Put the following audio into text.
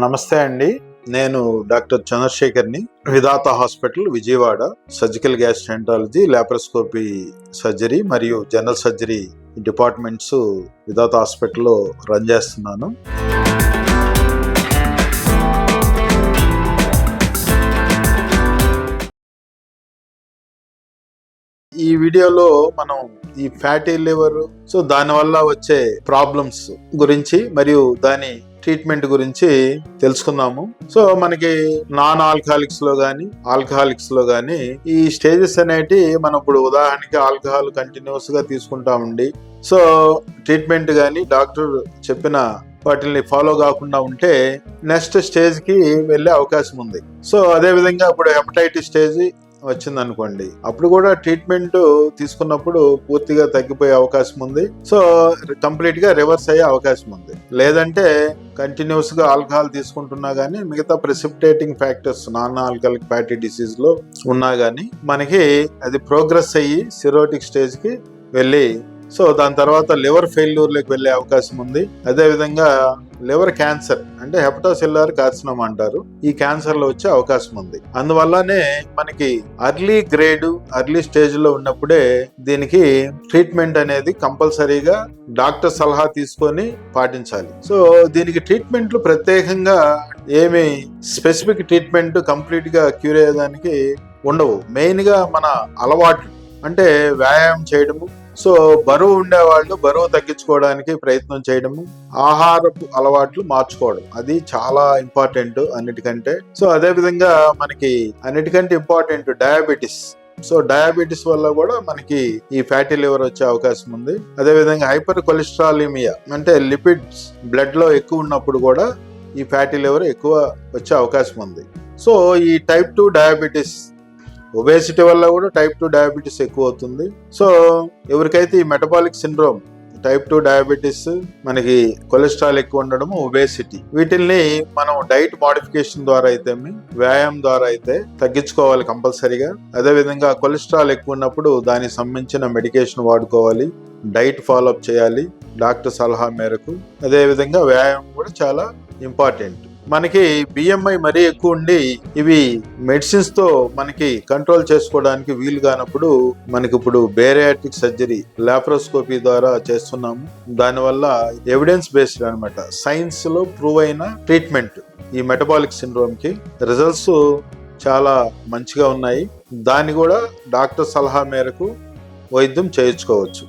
నమస్తే అండి. నేను డాక్టర్ చంద్రశేఖర్ని. విధాత hospital Vijayawada surgical gastroenterology, laparoscopy surgery మరియు జనరల్ సర్జరీ డిపార్ట్మెంట్స్ విధాత హాస్పిటల్లో రన్ చేస్తున్నాను. ఈ వీడియోలో మనం ఈ ఫ్యాటీ లివర్ దానివల్ల వచ్చే ప్రాబ్లమ్స్ గురించి మరియు దాని ట్రీట్మెంట్ గురించి తెలుసుకుందాము. మనకి నాన్ ఆల్కహాలిక్స్ లో గానీ ఆల్కహాలిక్స్ లో గానీ ఈ స్టేజెస్ అనేటి మనం ఇప్పుడు ఉదాహరణకి ఆల్కహాల్ కంటిన్యూస్ గా తీసుకుంటామండి. ట్రీట్మెంట్ గానీ డాక్టర్ చెప్పిన వాటిని ఫాలో కాకుండా ఉంటే నెక్స్ట్ స్టేజ్ కి వెళ్ళే అవకాశం ఉంది. అదే విధంగా ఇప్పుడు హెపటైటిస్ స్టేజ్ వచ్చింది అనుకోండి, అప్పుడు కూడా ట్రీట్మెంట్ తీసుకున్నప్పుడు పూర్తిగా తగ్గిపోయే అవకాశం ఉంది. కంప్లీట్ గా రివర్స్ అయ్యే అవకాశం ఉంది. లేదంటే కంటిన్యూస్ గా ఆల్కహాల్ తీసుకుంటున్నా గానీ మిగతా precipitating factors non alcoholic fatty disease లో ఉన్నా గానీ మనకి అది ప్రోగ్రెస్ అయ్యి సిరోటిక్ స్టేజ్ కి వెళ్ళి దాని తర్వాత లివర్ ఫెయిల్యూర్లోకి వెళ్ళే అవకాశం ఉంది. అదే విధంగా లివర్ క్యాన్సర్ అంటే హెపటోసెల్యులర్ కార్సినోమా అంటారు, ఈ క్యాన్సర్ లో వచ్చే అవకాశం ఉంది. అందువల్లనే మనకి అర్లీ స్టేజ్ లో ఉన్నప్పుడే దీనికి ట్రీట్మెంట్ అనేది కంపల్సరీగా డాక్టర్ సలహా తీసుకొని పాటించాలి. దీనికి ట్రీట్మెంట్లు ప్రత్యేకంగా ఏమి స్పెసిఫిక్ ట్రీట్మెంట్ కంప్లీట్ గా క్యూర్ అయ్యేదానికి ఉండవు. మెయిన్ గా మన అలవాట్లు అంటే వ్యాయామం చేయడము, బరువు ఉండేవాళ్ళు బరువు తగ్గించుకోవడానికి ప్రయత్నం చేయడము, ఆహారపు అలవాట్లు మార్చుకోవడం, అది చాలా ఇంపార్టెంట్ అన్నిటికంటే. అదే విధంగా మనకి అన్నిటికంటే ఇంపార్టెంట్ డయాబెటీస్. డయాబెటీస్ వల్ల కూడా మనకి ఈ ఫ్యాటీ లివర్ వచ్చే అవకాశం ఉంది. అదే విధంగా హైపర్ కొలెస్ట్రాలిమియా అంటే లిపిడ్స్ బ్లడ్ లో ఎక్కువ ఉన్నప్పుడు కూడా ఈ ఫ్యాటీ లివర్ ఎక్కువ వచ్చే అవకాశం ఉంది. ఈ టైప్ 2 డయాబెటీస్, ఒబేసిటీ వల్ల కూడా టైప్ 2 డయాబెటీస్ ఎక్కువ అవుతుంది. ఎవరికైతే ఈ మెటబాలిక్ సిండ్రోమ్, టైప్ 2 డయాబెటీస్, మనకి కొలెస్ట్రాల్ ఎక్కువ ఉండడం, ఒబేసిటీ, వీటిల్ని మనం డైట్ మోడిఫికేషన్ ద్వారా అయితే వ్యాయామం ద్వారా అయితే తగ్గించుకోవాలి కంపల్సరీగా. అదే విధంగా కొలెస్ట్రాల్ ఎక్కువ ఉన్నప్పుడు దానికి సంబంధించిన మెడికేషన్ వాడుకోవాలి, డైట్ ఫాలోఅప్ చేయాలి డాక్టర్ సలహా మేరకు. అదే విధంగా వ్యాయామం కూడా చాలా ఇంపార్టెంట్. మనకి బిఎంఐ మరీ ఎక్కువ ఉండి ఇవి మెడిసిన్స్ తో మనకి కంట్రోల్ చేసుకోవడానికి వీలు కానప్పుడు మనకి ఇప్పుడు బేరియాట్రిక్ సర్జరీ, లాప్రోస్కోపీ ద్వారా చేస్తున్నాము. దానివల్ల ఎవిడెన్స్ బేస్డ్ అనమాట, సైన్స్ లో ప్రూవ్ అయిన ట్రీట్మెంట్ ఈ మెటబాలిక్ సిండ్రోమ్ కి రిజల్ట్స్ చాలా మంచిగా ఉన్నాయి. దాన్ని కూడా డాక్టర్ సలహా మేరకు వైద్యం చేయించుకోవచ్చు.